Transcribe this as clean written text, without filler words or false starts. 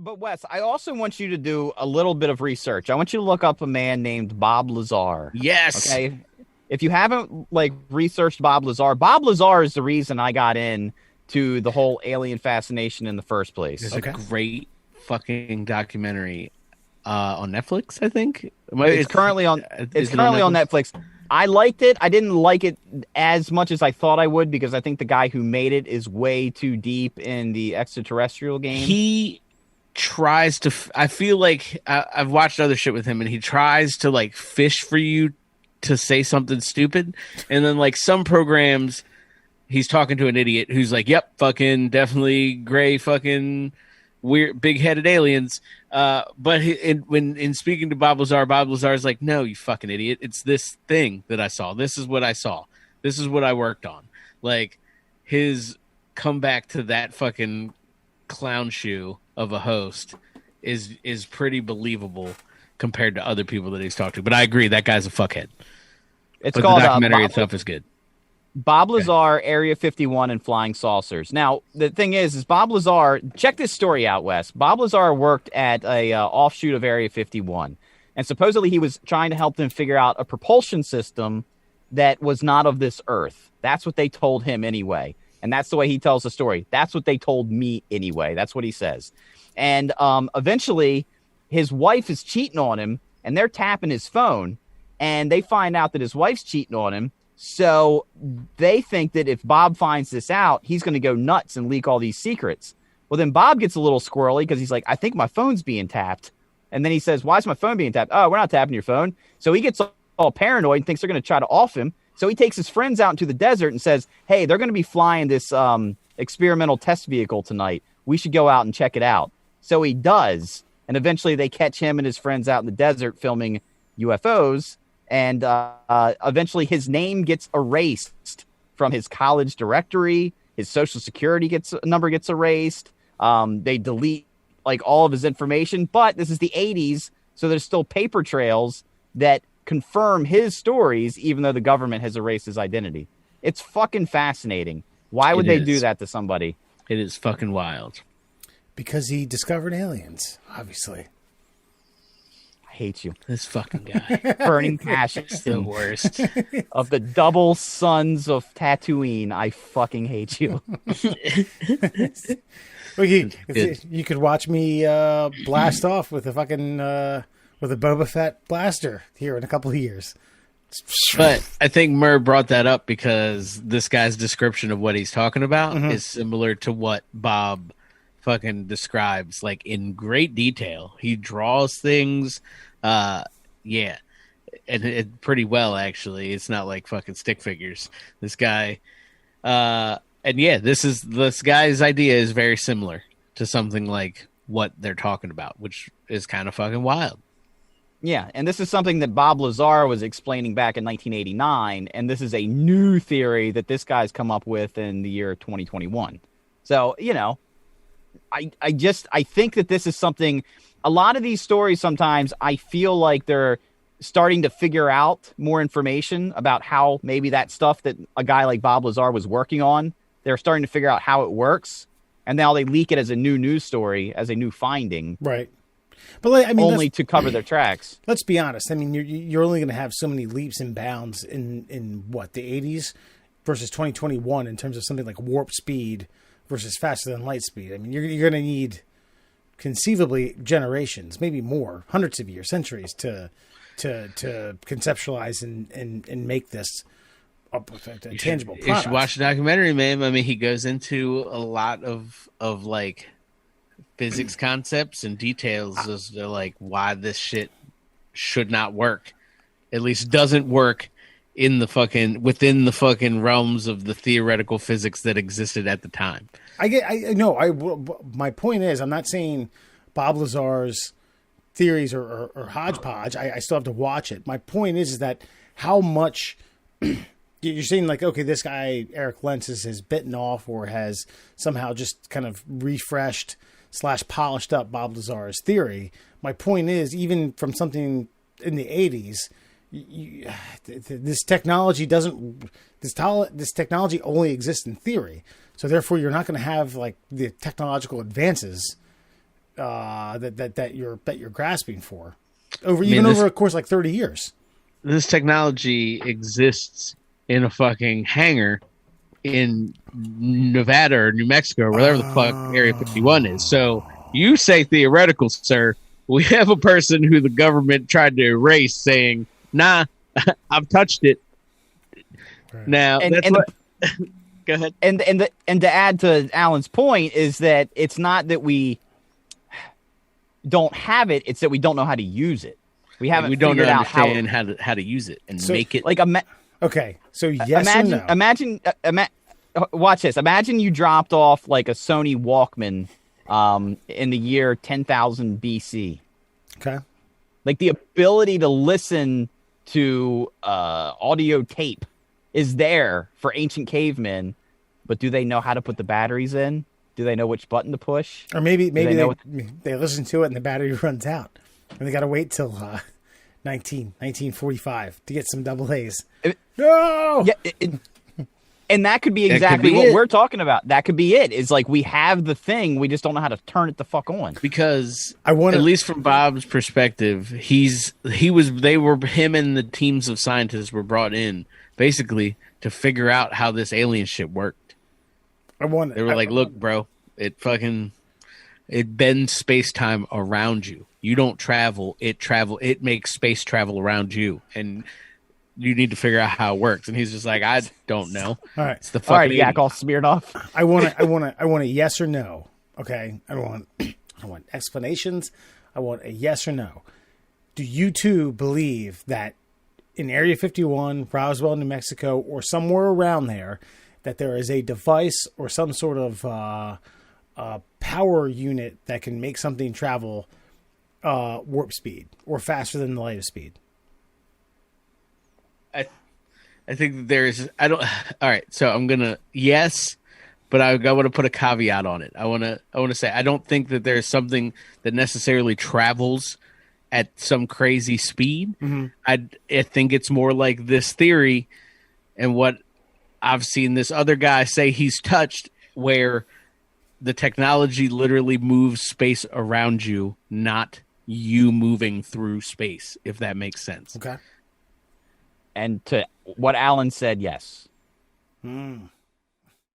But Wes, I also want you to do a little bit of research. I want you to look up a man named Bob Lazar. Yes. Okay. If you haven't researched Bob Lazar is the reason I got in to the whole alien fascination in the first place. There's Okay. a great fucking documentary on Netflix, I think. It's currently on. It's currently on Netflix. I liked it. I didn't like it as much as I thought I would because I think the guy who made it is way too deep in the extraterrestrial game. He tries to. I feel like I've watched other shit with him, and he tries to like fish for you to say something stupid, and then like some programs, he's talking to an idiot who's like, "Yep, fucking definitely gray, fucking weird, big-headed aliens." But in speaking to Bob Lazar is like, "No, you fucking idiot! It's this thing that I saw. This is what I saw. This is what I worked on." Like his comeback to that fucking clown shoe of a host is pretty believable compared to other people that he's talked to. But I agree, that guy's a fuckhead. It's But called the documentary itself is good. Bob Lazar, Area 51, and Flying Saucers. Now, the thing is Bob Lazar, check this story out, Wes. Bob Lazar worked at a offshoot of Area 51, and supposedly he was trying to help them figure out a propulsion system that was not of this Earth. That's what they told him anyway, and that's the way he tells the story. That's what they told me anyway. That's what he says. And eventually, his wife is cheating on him, and they're tapping his phone, and they find out that his wife's cheating on him. So they think that if Bob finds this out, he's going to go nuts and leak all these secrets. Well, then Bob gets a little squirrely because he's like, I think my phone's being tapped. And then he says, why is my phone being tapped? Oh, we're not tapping your phone. So he gets all paranoid and thinks they're going to try to off him. So he takes his friends out into the desert and says, hey, they're going to be flying this experimental test vehicle tonight. We should go out and check it out. So he does. And eventually they catch him and his friends out in the desert filming UFOs. And eventually his name gets erased from his college directory. His social security number gets erased. They delete like all of his information. But this is the 80s, so there's still paper trails that confirm his stories, even though the government has erased his identity. It's fucking fascinating. Why would they do that to somebody? It is fucking wild. Because he discovered aliens, obviously. I hate you. This fucking guy. Burning passion The worst. of the double sons of Tatooine. I fucking hate you. Well, you could watch me blast off with a fucking with a Boba Fett blaster here in a couple of years. But I think Murr brought that up because this guy's description of what he's talking about is similar to what Bob fucking describes, like in great detail. He draws things, and it pretty well actually. It's not like fucking stick figures. This guy, this guy's idea is very similar to something like what they're talking about, which is kind of fucking wild. Yeah, and this is something that Bob Lazar was explaining back in 1989, and this is a new theory that this guy's come up with in the year 2021. So, I think that this is something, a lot of these stories sometimes I feel like they're starting to figure out more information about how maybe that stuff that a guy like Bob Lazar was working on, they're starting to figure out how it works, and now they leak it as a new news story, as a new finding. Right. But only to cover their tracks. Let's be honest. I mean, you're only going to have so many leaps and bounds in what, the 80s versus 2021 in terms of something like warp speed versus faster than light speed. I mean, you're going to need conceivably generations, maybe more, hundreds of years, centuries to conceptualize and make this a tangible product. You should watch the documentary, man. I mean, he goes into a lot of like physics concepts and details as to like why this shit should not work, at least doesn't work in the fucking within the fucking realms of the theoretical physics that existed at the time. My point is, I'm not saying Bob Lazar's theories are hodgepodge. I still have to watch it. My point is that how much you're saying, like, okay, this guy Eric Lentz has bitten off or has somehow just kind of refreshed / polished up Bob Lazar's theory. My point is, even from something in the 80s, this technology only exists in theory. So therefore, you're not going to have like the technological advances that you're grasping for over mean, over a course like 30 years. This technology exists in a fucking hangar in Nevada or New Mexico or whatever the fuck Area 51 is. So you say theoretical, sir. We have a person who the government tried to erase saying, nah, I've touched it. Right. Now, go ahead. And to add to Alan's point is that it's not that we don't have it; it's that we don't know how to use it. We haven't. We don't figured out understand how to use it and make it like okay. So yes imagine, or no? Watch this. Imagine you dropped off like a Sony Walkman in the year 10,000 BC. Okay. Like the ability to listen to audio tape is there for ancient cavemen, but do they know how to put the batteries in? Do they know which button to push? Or maybe they listen to it and the battery runs out, and they got to wait till 1945 to get some double A's. No. Yeah, and that could be exactly what we're talking about. That could be it. It's like we have the thing, we just don't know how to turn it the fuck on. Because at least from Bob's perspective, him and the teams of scientists were brought in basically to figure out how this alien shit worked. They were like, look, bro, it bends space-time around you. You don't travel, it makes space travel around you. And you need to figure out how it works. And he's just like, I don't know. All right. It's the fucking Yak all smeared off. I want a yes or no. Okay. I don't want explanations. I want a yes or no. Do you two believe that in Area 51, Roswell, New Mexico, or somewhere around there, that there is a device or some sort of power unit that can make something travel warp speed or faster than the light of speed? I think there's. I don't. All right, so I'm gonna yes, but I want to put a caveat on it. I want to say I don't think that there's something that necessarily travels at some crazy speed. Mm-hmm. I think it's more like this theory, and what I've seen this other guy say he's touched, where the technology literally moves space around you, not you moving through space. If that makes sense. Okay. And to what Alan said, yes.